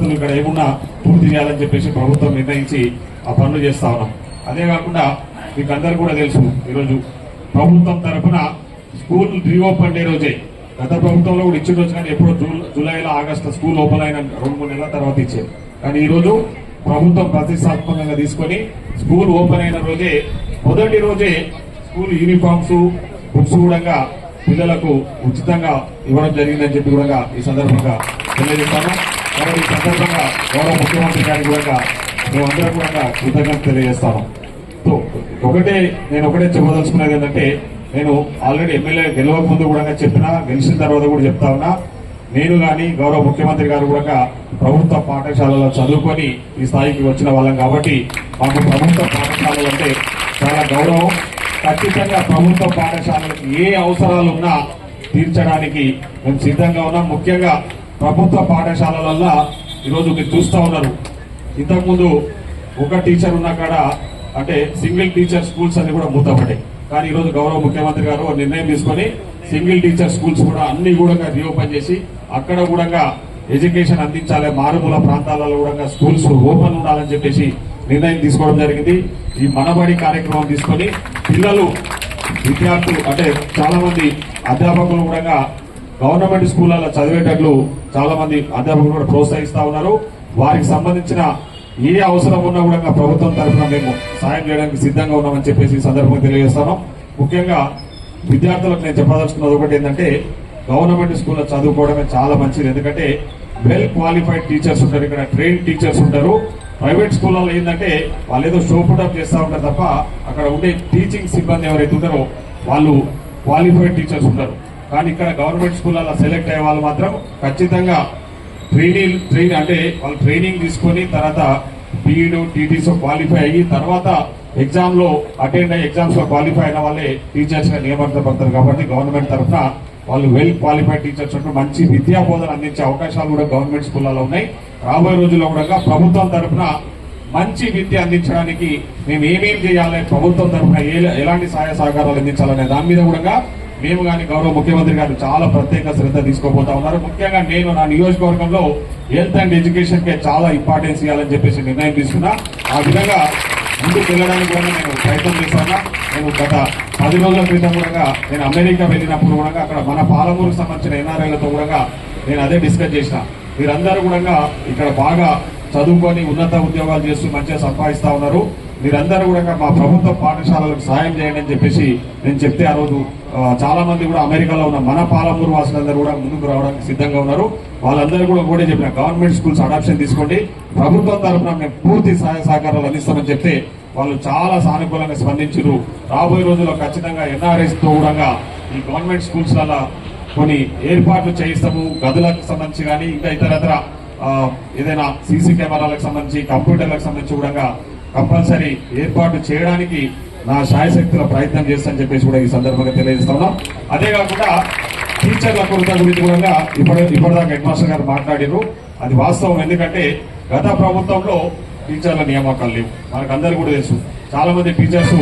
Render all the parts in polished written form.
వసతులు ఇక్కడ ఏమున్నా పూర్తి చేయాలని చెప్పేసి ప్రభుత్వం నిర్ణయించి ఆ పనులు చేస్తా ఉన్నాం. అదే కాకుండా మీకు అందరు కూడా తెలుసు, ఈరోజు ప్రభుత్వం తరఫున స్కూల్ రీఓపెన్ డే రోజే, గత ప్రభుత్వంలో కూడా ఇచ్చిన రోజు కానీ ఎప్పుడో జూలైలో ఆగస్టు స్కూల్ ఓపెన్ అయిన 2-3 నెలల తర్వాత ఇచ్చారు. కానీ ఈ రోజు ప్రభుత్వం ప్రతిష్టాత్మకంగా తీసుకొని స్కూల్ ఓపెన్ అయిన రోజే మొదటి రోజే స్కూల్ యూనిఫామ్స్ బుక్స్ కూడా పిల్లలకు ఉచితంగా ఇవ్వడం జరిగిందని చెప్పి కూడా ఈ సందర్భంగా తెలియజేస్తాను. కాబట్టి ఈ సందర్భంగా గౌరవ ముఖ్యమంత్రి గారికి కూడా మేమందరం కూడా కృతజ్ఞత తెలియజేస్తాను. నేను ఒకటే చెప్పదలుచుకునేది ఏంటంటే, నేను ఆల్రెడీ ఎమ్మెల్యే గెలవక ముందు కూడా చెప్పినా, గెలిచిన తర్వాత కూడా చెప్తా ఉన్నా, నేను కానీ గౌరవ ముఖ్యమంత్రి గారు కూడా ప్రభుత్వ పాఠశాలలో చదువుకొని ఈ స్థాయికి వచ్చిన వాళ్ళం కాబట్టి మాకు ప్రభుత్వ పాఠశాలలు అంటే చాలా గౌరవం. ఖచ్చితంగా ప్రభుత్వ పాఠశాలలకు ఏ అవసరాలు ఉన్నా తీర్చడానికి మేము సిద్ధంగా ఉన్నాం. ముఖ్యంగా ప్రభుత్వ పాఠశాలలలో ఈరోజు మీరు చూస్తూ ఉన్నారు, ఇంతకుముందు ఒక టీచర్ ఉన్న కాడ అంటే సింగిల్ టీచర్ స్కూల్స్ అన్ని కూడా మూతపడ్డాయి. కానీ ఈరోజు గౌరవ ముఖ్యమంత్రి గారు నిర్ణయం తీసుకొని సింగిల్ టీచర్ స్కూల్స్ కూడా అన్ని కూడా రీఓపెన్ చేసి అక్కడ కూడా ఎడ్యుకేషన్ అందించాలి, మారుమూల ప్రాంతాలలో కూడా స్కూల్స్ ఓపెన్ ఉండాలని చెప్పేసి నిర్ణయం తీసుకోవడం జరిగింది. ఈ మనబడి కార్యక్రమం తీసుకొని పిల్లలు విద్యార్థులు అంటే చాలా మంది అధ్యాపకులు కూడా గవర్నమెంట్ స్కూళ్ళలో చదివేటట్లు చాలా మంది అధ్యాపకులు కూడా ప్రోత్సహిస్తా ఉన్నారు. వారికి సంబంధించిన ఏ అవసరం ఉన్నా కూడా ప్రభుత్వం తరఫున మేము సాయం చేయడానికి సిద్ధంగా ఉన్నామని చెప్పేసి ఈ సందర్భంగా తెలియజేస్తాను. ముఖ్యంగా విద్యార్థులకు నేను చెప్పదలుచుకున్నది ఒకటి ఏంటంటే, గవర్నమెంట్ స్కూల్లో చదువుకోవడమే చాలా మంచిది. ఎందుకంటే వెల్ క్వాలిఫైడ్ టీచర్స్ ఉంటారు, ఇక్కడ ట్రైన్ టీచర్స్ ఉంటారు. ప్రైవేట్ స్కూళ్ళలో ఏంటంటే వాళ్ళు ఏదో షో పుటప్ చేస్తూ ఉంటారు తప్ప అక్కడ ఉండే టీచింగ్ సిబ్బంది ఎవరైతే ఉంటారో వాళ్ళు క్వాలిఫైడ్ టీచర్స్ ఉంటారు. కానీ ఇక్కడ గవర్నమెంట్ స్కూళ్ళలో సెలెక్ట్ అయ్యే వాళ్ళు మాత్రం ఖచ్చితంగా అంటే వాళ్ళు ట్రైనింగ్ తీసుకొని తర్వాత బీఈడీ టీటీసీ క్వాలిఫై అయ్యి తర్వాత ఎగ్జామ్ లో అటెండ్ అయ్యి ఎగ్జామ్స్ లో క్వాలిఫై అయిన వాళ్ళే టీచర్స్ గా నియమించబడతారు. కాబట్టి గవర్నమెంట్ తరఫున వాళ్ళు వెల్ క్వాలిఫైడ్ టీచర్స్ ఉంటూ మంచి విద్యా బోధన అందించే అవకాశాలు కూడా గవర్నమెంట్ స్కూళ్ళలో ఉన్నాయి. రాబోయే రోజుల్లో కూడా ప్రభుత్వం తరఫున మంచి విద్య అందించడానికి మేము ఏమేం చేయాలి, ప్రభుత్వం తరఫున ఎలాంటి సహాయ సహకారాలు అందించాలనే దాని మీద కూడా మేము కానీ గౌరవ ముఖ్యమంత్రి గారు చాలా ప్రత్యేక శ్రద్ధ తీసుకోబోతా ఉన్నారు. ముఖ్యంగా నేను నా నియోజకవర్గంలో హెల్త్ అండ్ ఎడ్యుకేషన్ కే చాలా ఇంపార్టెన్స్ ఇవ్వాలని చెప్పేసి నిర్ణయం తీసుకున్నా. ఆ విధంగా ముందుకు వెళ్ళడానికి కూడా నేను ప్రయత్నం చేస్తున్నా. నేను గత 10 రోజుల క్రితం కూడా నేను అమెరికా వెళ్ళినప్పుడు కూడా అక్కడ మన పాలమూరుకు సంబంధించిన ఎన్ఆర్ఐలతో కూడా నేను అదే డిస్కస్ చేసిన. మీరందరూ కూడా ఇక్కడ బాగా చదువుకొని ఉన్నత ఉద్యోగాలు చేస్తూ మంచిగా సంపాదిస్తా ఉన్నారు. మీరందరూ కూడా మా ప్రభుత్వ పాఠశాలలకు సాయం చేయండి అని చెప్పేసి నేను చెప్తే ఆ రోజు చాలా మంది కూడా అమెరికాలో ఉన్న మన పాలమూరు వాసులందరూ కూడా ముందుకు రావడానికి సిద్ధంగా ఉన్నారు. వాళ్ళందరూ కూడా చెప్పిన గవర్నమెంట్ స్కూల్స్ అడాప్షన్ తీసుకోండి, ప్రభుత్వం తరఫున మేము పూర్తి సహాయ సహకారాలు అందిస్తామని చెప్తే వాళ్ళు చాలా సానుకూలంగా స్పందించారు. రాబోయే రోజుల్లో ఖచ్చితంగా ఎన్ఆర్ఎస్ తో కూడా ఈ గవర్నమెంట్ స్కూల్స్ లలో కొన్ని ఏర్పాట్లు చేయిస్తాము. గదులకు సంబంధించి కానీ ఇంకా ఇతరత్ర ఏదైనా సీసీ కెమెరాలకు సంబంధించి కంప్యూటర్లకు సంబంధించి కూడా కంపల్సరీ ఏర్పాటు చేయడానికి నా శాయశక్తుల ప్రయత్నం చేస్తానని చెప్పేసి కూడా ఈ సందర్భంగా తెలియజేస్తున్నాం. అదే కాకుండా టీచర్ల కొరత గురించి కూడా ఇప్పటిదాకా హెడ్ మాస్టర్ గారు మాట్లాడారు. అది వాస్తవం. ఎందుకంటే గత ప్రభుత్వంలో టీచర్ల నియామకాలు లేవు, మనకు అందరూ కూడా తెలుసు. చాలా మంది టీచర్స్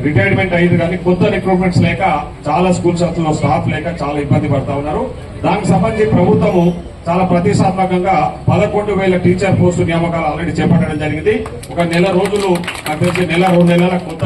రిటైర్మెంట్ అయ్యింది కానీ కొత్త రిక్రూట్మెంట్స్ లేక చాలా స్కూల్స్ లో స్టాఫ్ లేక చాలా ఇబ్బంది పడతా ఉన్నారు. దానికి సంబంధించి ప్రభుత్వము చాలా ప్రతిష్టాత్మకంగా 11,000 టీచర్ పోస్టు నియామకాలు ఆల్రెడీ చేపట్టడం జరిగింది. ఒక నెల రోజులు నాకు తెలిసి 1-2 నెలల కొత్త